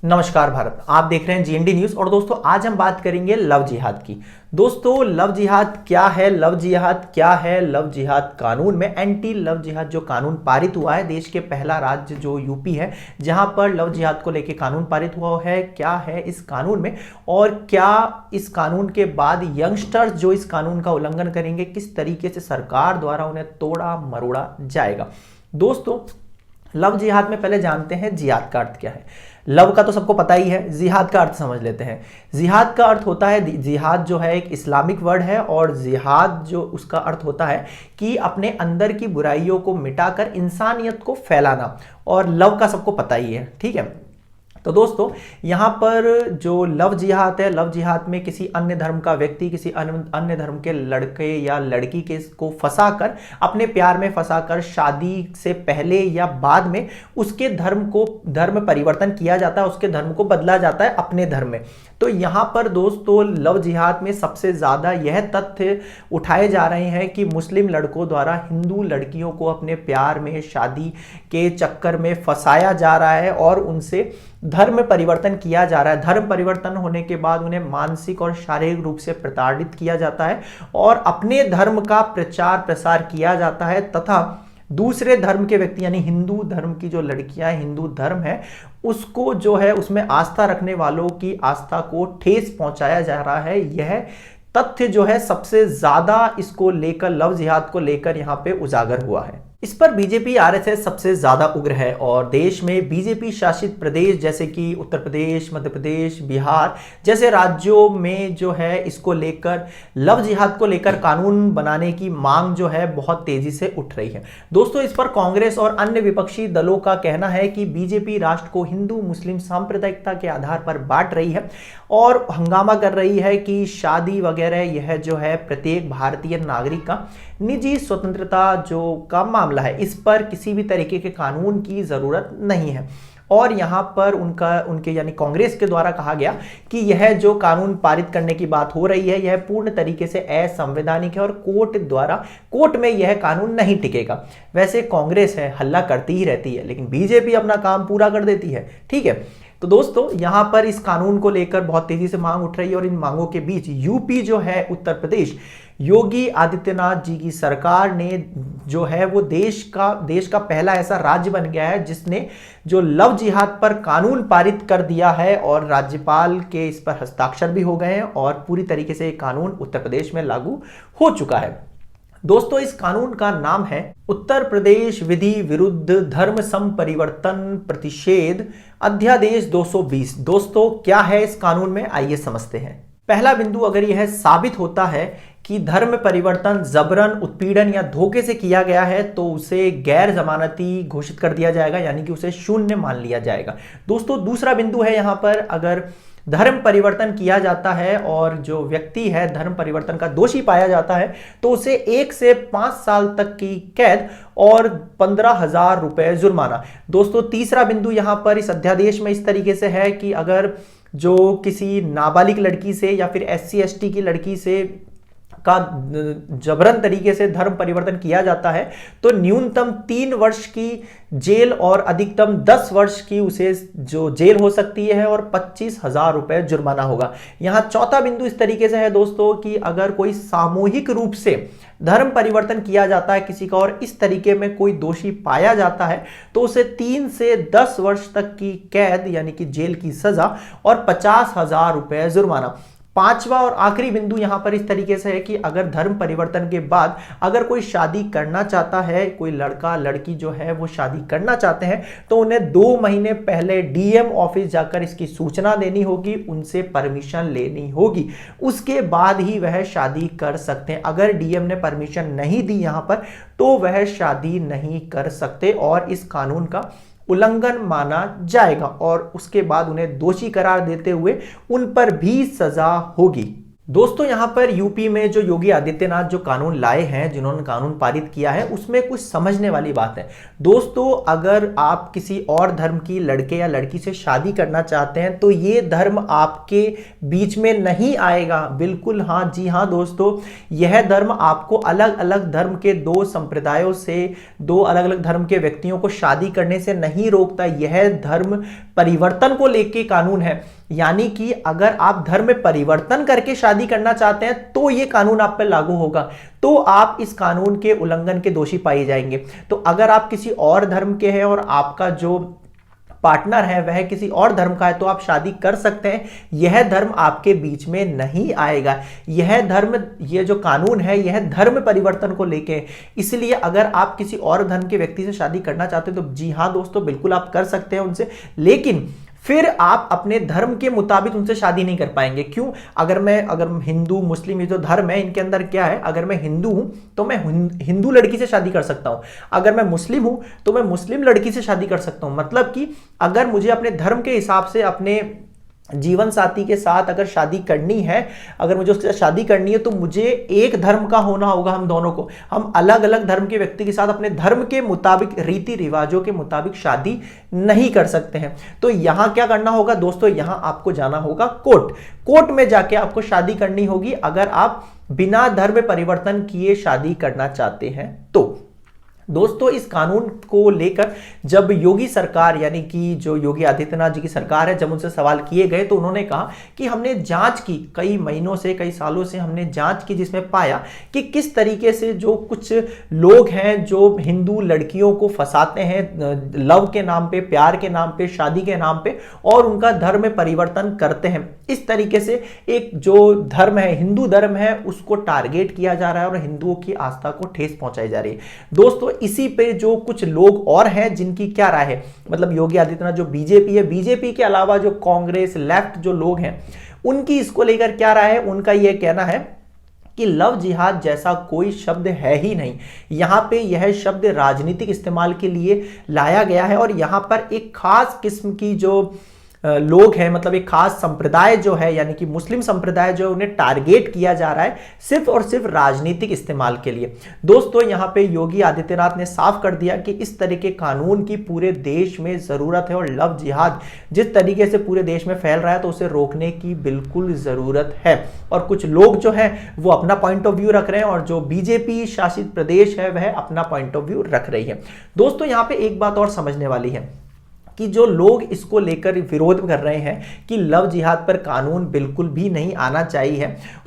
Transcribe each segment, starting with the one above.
नमस्कार भारत, आप देख रहे हैं जीएनडी न्यूज। और दोस्तों, आज हम बात करेंगे लव जिहाद की। दोस्तों, लव जिहाद क्या है? लव जिहाद क्या है? लव जिहाद कानून में एंटी लव जिहाद जो कानून पारित हुआ है, देश के पहला राज्य जो यूपी है जहां पर लव जिहाद को लेकर कानून पारित हुआ है, क्या है इस कानून में और क्या इस कानून के बाद यंगस्टर्स जो इस कानून का उल्लंघन करेंगे, किस तरीके से सरकार द्वारा उन्हें तोड़ा मरोड़ा जाएगा। दोस्तों, लव जिहाद में पहले जानते हैं जिहाद का अर्थ क्या है। लव का तो सबको पता ही है, जिहाद का अर्थ समझ लेते हैं। जिहाद का अर्थ होता है, जिहाद जो है एक इस्लामिक वर्ड है और जिहाद जो उसका अर्थ होता है कि अपने अंदर की बुराइयों को मिटाकर इंसानियत को फैलाना। और लव का सबको पता ही है, ठीक है। तो दोस्तों, यहाँ पर जो लव जिहाद है, लव जिहाद में किसी अन्य धर्म का व्यक्ति किसी अन्य धर्म के लड़के या लड़की के को फंसाकर, अपने प्यार में फंसाकर शादी से पहले या बाद में उसके धर्म परिवर्तन किया जाता है, उसके धर्म को बदला जाता है अपने धर्म में। तो यहाँ पर दोस्तों, लव जिहाद में सबसे ज्यादा यह तथ्य उठाए जा रहे हैं कि मुस्लिम लड़कों द्वारा हिंदू लड़कियों को अपने प्यार में, शादी के चक्कर में फंसाया जा रहा है और उनसे धर्म परिवर्तन किया जा रहा है। धर्म परिवर्तन होने के बाद उन्हें मानसिक और शारीरिक रूप से प्रताड़ित किया जाता है और अपने धर्म का प्रचार प्रसार किया जाता है तथा दूसरे धर्म के व्यक्ति यानी हिंदू धर्म की जो लड़कियां, हिंदू धर्म है, उसको जो है उसमें आस्था रखने वालों की आस्था को ठेस पहुंचाया जा रहा है। यह तथ्य जो है सबसे ज्यादा इसको लेकर, लव जिहाद को लेकर यहां पे उजागर हुआ है। इस पर बीजेपी आरएसएस सबसे ज्यादा उग्र है और देश में बीजेपी शासित प्रदेश जैसे कि उत्तर प्रदेश, मध्य प्रदेश, बिहार जैसे राज्यों में जो है इसको लेकर, लव जिहाद को लेकर कानून बनाने की मांग जो है बहुत तेजी से उठ रही है। दोस्तों, इस पर कांग्रेस और अन्य विपक्षी दलों का कहना है कि बीजेपी राष्ट्र को हिंदू मुस्लिम सांप्रदायिकता के आधार पर बांट रही है और हंगामा कर रही है कि शादी वगैरह यह जो है प्रत्येक भारतीय नागरिक का निजी स्वतंत्रता जो का मामला है, इस पर किसी भी तरीके के कानून की जरूरत नहीं है। और यहाँ पर उनके यानी कांग्रेस के द्वारा कहा गया कि यह जो कानून पारित करने की बात हो रही है, यह पूर्ण तरीके से असंवैधानिक है और कोर्ट में यह कानून नहीं टिकेगा। वैसे कांग्रेस है हल्ला करती ही रहती है, लेकिन बीजेपी अपना काम पूरा कर देती है, ठीक है। तो दोस्तों, यहां पर इस कानून को लेकर बहुत तेजी से मांग उठ रही है और इन मांगों के बीच यूपी जो है, उत्तर प्रदेश, योगी आदित्यनाथ जी की सरकार ने जो है वो देश का पहला ऐसा राज्य बन गया है जिसने जो लव जिहाद पर कानून पारित कर दिया है और राज्यपाल के इस पर हस्ताक्षर भी हो गए हैं और पूरी तरीके से कानून उत्तर प्रदेश में लागू हो चुका है। दोस्तों, इस कानून का नाम है उत्तर प्रदेश विधि विरुद्ध धर्म संपरिवर्तन प्रतिषेध अध्यादेश 220। दोस्तों, क्या है इस कानून में, आइए समझते हैं। पहला बिंदु, अगर यह साबित होता है कि धर्म परिवर्तन जबरन, उत्पीड़न या धोखे से किया गया है तो उसे गैर जमानती घोषित कर दिया जाएगा, यानी कि उसे शून्य मान लिया जाएगा। दोस्तों, दूसरा बिंदु है यहां पर, अगर धर्म परिवर्तन किया जाता है और जो व्यक्ति है धर्म परिवर्तन का दोषी पाया जाता है तो उसे 1 से 5 साल तक की कैद और 15,000 रुपए जुर्माना। दोस्तों, तीसरा बिंदु यहां पर इस अध्यादेश में इस तरीके से है कि अगर जो किसी नाबालिग लड़की से या फिर SC ST की लड़की से का जबरन तरीके से धर्म परिवर्तन किया जाता है तो न्यूनतम 3 वर्ष की जेल और अधिकतम 10 वर्ष की उसे जो जेल हो सकती है और 25,000 रुपए जुर्माना होगा। यहां चौथा बिंदु इस तरीके से है दोस्तों कि अगर कोई सामूहिक रूप से धर्म परिवर्तन किया जाता है किसी का और इस तरीके में कोई दोषी पाया जाता है तो उसे 3 से 10 वर्ष तक की कैद यानी कि जेल की सजा और 50,000 रुपए जुर्माना। पांचवा और आखिरी बिंदु यहां पर इस तरीके से है कि अगर धर्म परिवर्तन के बाद अगर कोई शादी करना चाहता है, कोई लड़का लड़की जो है वो शादी करना चाहते हैं तो उन्हें 2 महीने पहले DM ऑफिस जाकर इसकी सूचना देनी होगी, उनसे परमिशन लेनी होगी, उसके बाद ही वह शादी कर सकते हैं। अगर DM ने परमिशन नहीं दी यहां पर तो वह शादी नहीं कर सकते और इस कानून का उल्लंघन माना जाएगा और उसके बाद उन्हें दोषी करार देते हुए उन पर भी सजा होगी। दोस्तों यहां पर यूपी में जो योगी आदित्यनाथ जो कानून लाए हैं, जिन्होंने कानून पारित किया है, उसमें कुछ समझने वाली बात है। दोस्तों अगर आप किसी और धर्म की लड़के या लड़की से शादी करना चाहते हैं तो ये धर्म आपके बीच में नहीं आएगा। बिल्कुल हाँ, जी हाँ दोस्तों, यह धर्म आपको अलग अलग धर्म के दो संप्रदायों से, दो अलग अलग धर्म के व्यक्तियों को शादी करने से नहीं रोकता। यह धर्म परिवर्तन को लेके कानून है, यानी कि अगर आप धर्म में परिवर्तन करके शादी करना चाहते हैं तो यह कानून आप पर लागू होगा, तो आप इस कानून के उल्लंघन के दोषी पाए जाएंगे। तो अगर आप किसी और धर्म के हैं और आपका जो पार्टनर है वह किसी और धर्म का है तो आप शादी कर सकते हैं, यह धर्म आपके बीच में नहीं आएगा। यह धर्म, यह जो कानून है यह धर्म परिवर्तन को लेके, इसलिए अगर आप किसी और धर्म के व्यक्ति से शादी करना चाहते हैं तो जी हाँ दोस्तों, बिल्कुल आप कर सकते हैं उनसे, लेकिन फिर आप अपने धर्म के मुताबिक उनसे शादी नहीं कर पाएंगे। क्यों? अगर हिंदू मुस्लिम, ये जो धर्म है इनके अंदर क्या है, अगर मैं हिंदू हूं तो मैं हिंदू लड़की से शादी कर सकता हूं, अगर मैं मुस्लिम हूं तो मैं मुस्लिम लड़की से शादी कर सकता हूं। मतलब कि अगर मुझे अपने धर्म के हिसाब से अपने जीवन साथी के साथ अगर शादी करनी है, अगर मुझे उसके साथ शादी करनी है तो मुझे एक धर्म का होना होगा। हम दोनों को, हम अलग अलग धर्म के व्यक्ति के साथ अपने धर्म के मुताबिक, रीति रिवाजों के मुताबिक शादी नहीं कर सकते हैं। तो यहां क्या करना होगा दोस्तों, यहां आपको जाना होगा कोर्ट में जाके आपको शादी करनी होगी, अगर आप बिना धर्म परिवर्तन किए शादी करना चाहते हैं तो। दोस्तों इस कानून को लेकर जब योगी सरकार, यानी कि जो योगी आदित्यनाथ जी की सरकार है, जब उनसे सवाल किए गए तो उन्होंने कहा कि हमने जांच की, कई महीनों से, कई सालों से हमने जांच की, जिसमें पाया कि किस तरीके से जो कुछ लोग हैं जो हिंदू लड़कियों को फंसाते हैं लव के नाम पे, प्यार के नाम पे, शादी के नाम पे, और उनका धर्म में परिवर्तन करते हैं। इस तरीके से एक जो धर्म है, हिंदू धर्म है, उसको टारगेट किया जा रहा है और हिंदुओं की आस्था को ठेस पहुंचाई जा रही है। दोस्तों इसी पे जो कुछ लोग और हैं जिनकी क्या राय है, मतलब योगी आदित्यनाथ जो बीजेपी है, बीजेपी के अलावा जो कांग्रेस, लेफ्ट जो लोग हैं, उनकी इसको लेकर क्या राय है। उनका यह कहना है कि लव जिहाद जैसा कोई शब्द है ही नहीं, यहां पे यह शब्द राजनीतिक इस्तेमाल के लिए लाया गया है और यहां पर एक खास किस्म की जो लोग हैं, मतलब एक खास संप्रदाय जो है, यानी कि मुस्लिम संप्रदाय जो है, उन्हें टारगेट किया जा रहा है सिर्फ और सिर्फ राजनीतिक इस्तेमाल के लिए। दोस्तों यहां पे योगी आदित्यनाथ ने साफ कर दिया कि इस तरह के कानून की पूरे देश में जरूरत है और लव जिहाद जिस तरीके से पूरे देश में फैल रहा है तो उसे रोकने की बिल्कुल जरूरत है। और कुछ लोग जो है वो अपना पॉइंट ऑफ व्यू रख रहे हैं और जो बीजेपी शासित प्रदेश है वह अपना पॉइंट ऑफ व्यू रख रही है। दोस्तों यहां पर एक बात और समझने वाली है कि जो लोग इसको लेकर विरोध कर रहे हैं कि लव जिहाद पर कानून बिल्कुल भी नहीं आना चाहिए,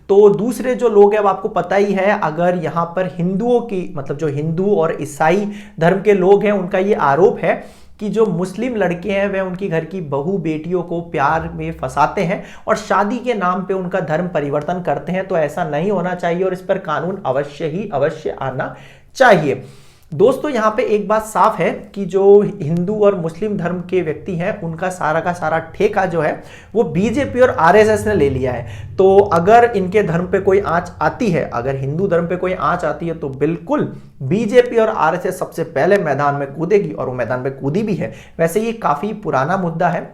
तो दूसरे जो लोग हैं, अब आपको पता ही है, अगर यहां पर हिंदुओं की, मतलब जो हिंदू और ईसाई धर्म के लोग हैं, उनका ये आरोप है कि जो मुस्लिम लड़के हैं वह उनकी घर की बहू बेटियों को प्यार में फंसाते हैं और शादी के नाम पे उनका धर्म परिवर्तन करते हैं। तो ऐसा नहीं होना चाहिए और इस पर कानून अवश्य आना चाहिए। दोस्तों यहां पे एक बात साफ है कि जो हिंदू और मुस्लिम धर्म के व्यक्ति हैं उनका सारा का सारा ठेका जो है वो बीजेपी और आरएसएस ने ले लिया है। तो अगर इनके धर्म पे कोई आंच आती है, अगर हिंदू धर्म पे कोई आंच आती है तो बिल्कुल बीजेपी और आरएसएस सबसे पहले मैदान में कूदेगी और वो मैदान में कूदी भी है। वैसे ये काफी पुराना मुद्दा है,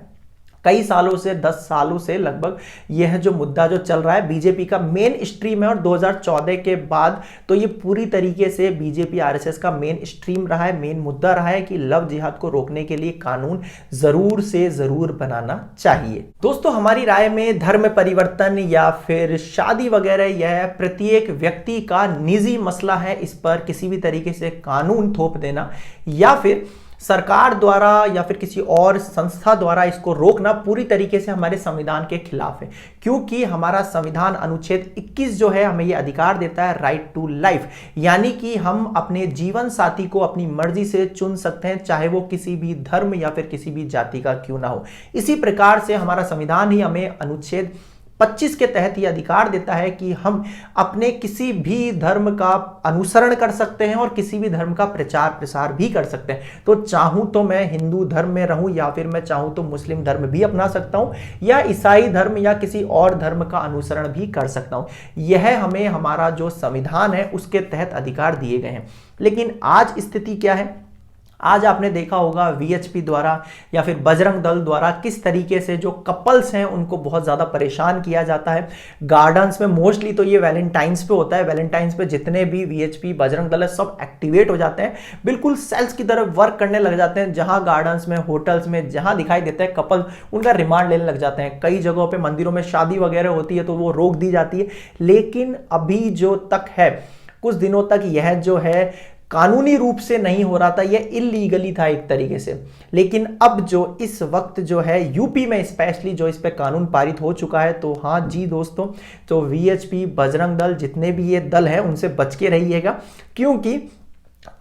कई सालों से, 10 सालों से लगभग यह जो मुद्दा जो चल रहा है बीजेपी का मेन स्ट्रीम है और 2014 के बाद तो ये पूरी तरीके से बीजेपी आरएसएस का मेन स्ट्रीम रहा है, मेन मुद्दा रहा है कि लव जिहाद को रोकने के लिए कानून जरूर से जरूर बनाना चाहिए। दोस्तों हमारी राय में धर्म परिवर्तन या फिर शादी वगैरह यह प्रत्येक व्यक्ति का निजी मसला है, इस पर किसी भी तरीके से कानून थोप देना या फिर सरकार द्वारा या फिर किसी और संस्था द्वारा इसको रोकना पूरी तरीके से हमारे संविधान के खिलाफ है। क्योंकि हमारा संविधान अनुच्छेद 21 जो है हमें यह अधिकार देता है राइट टू लाइफ, यानी कि हम अपने जीवन साथी को अपनी मर्जी से चुन सकते हैं, चाहे वो किसी भी धर्म या फिर किसी भी जाति का क्यों ना हो। इसी प्रकार से हमारा संविधान ही हमें अनुच्छेद 25 के तहत यह अधिकार देता है कि हम अपने किसी भी धर्म का अनुसरण कर सकते हैं और किसी भी धर्म का प्रचार प्रसार भी कर सकते हैं। तो चाहूं तो मैं हिंदू धर्म में रहूं या फिर मैं चाहूं तो मुस्लिम धर्म भी अपना सकता हूं या ईसाई धर्म या किसी और धर्म का अनुसरण भी कर सकता हूं। यह हमें हमारा जो संविधान है उसके तहत अधिकार दिए गए हैं। लेकिन आज स्थिति क्या है? आज आपने देखा होगा वीएचपी द्वारा या फिर बजरंग दल द्वारा किस तरीके से जो कपल्स हैं उनको बहुत ज्यादा परेशान किया जाता है गार्डन्स में। मोस्टली तो ये वैलेंटाइंस पे होता है, वैलेंटाइंस पे जितने भी वीएचपी बजरंग दल है सब एक्टिवेट हो जाते हैं, बिल्कुल सेल्स की तरह वर्क करने लग जाते हैं। जहां गार्डन्स में, होटल्स में जहां दिखाई देता है कपल, उनका रिमांड लेने लग जाते हैं। कई जगहों पे मंदिरों में शादी वगैरह होती है तो वो रोक दी जाती है। लेकिन अभी जो तक है, कुछ दिनों तक यह जो है कानूनी रूप से नहीं हो रहा था, यह इलीगली था एक तरीके से। लेकिन अब जो इस वक्त जो है यूपी में स्पेशली जो इस पे कानून पारित हो चुका है, तो हाँ जी दोस्तों, तो वीएचपी, बजरंग दल, जितने भी ये दल हैं उनसे बच के रहिएगा, क्योंकि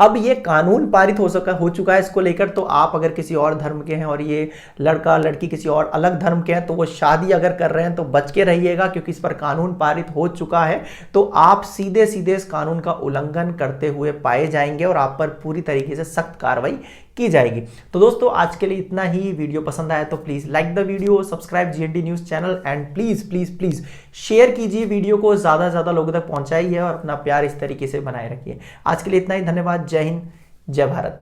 अब ये कानून पारित हो चुका है इसको लेकर। तो आप अगर किसी और धर्म के हैं और ये लड़का लड़की किसी और अलग धर्म के हैं, तो वो शादी अगर कर रहे हैं तो बच के रहिएगा, क्योंकि इस पर कानून पारित हो चुका है। तो आप सीधे सीधे इस कानून का उल्लंघन करते हुए पाए जाएंगे और आप पर पूरी तरीके से सख्त कार्रवाई की जाएगी। तो दोस्तों आज के लिए इतना ही। वीडियो पसंद आया तो please like the video, subscribe GND news channel and please please please share कीजिए वीडियो को, ज्यादा से ज्यादा लोगों तक पहुंचाइए और अपना प्यार इस तरीके से बनाए रखिए। आज के लिए इतना ही। धन्यवाद। जय हिंद, जय भारत।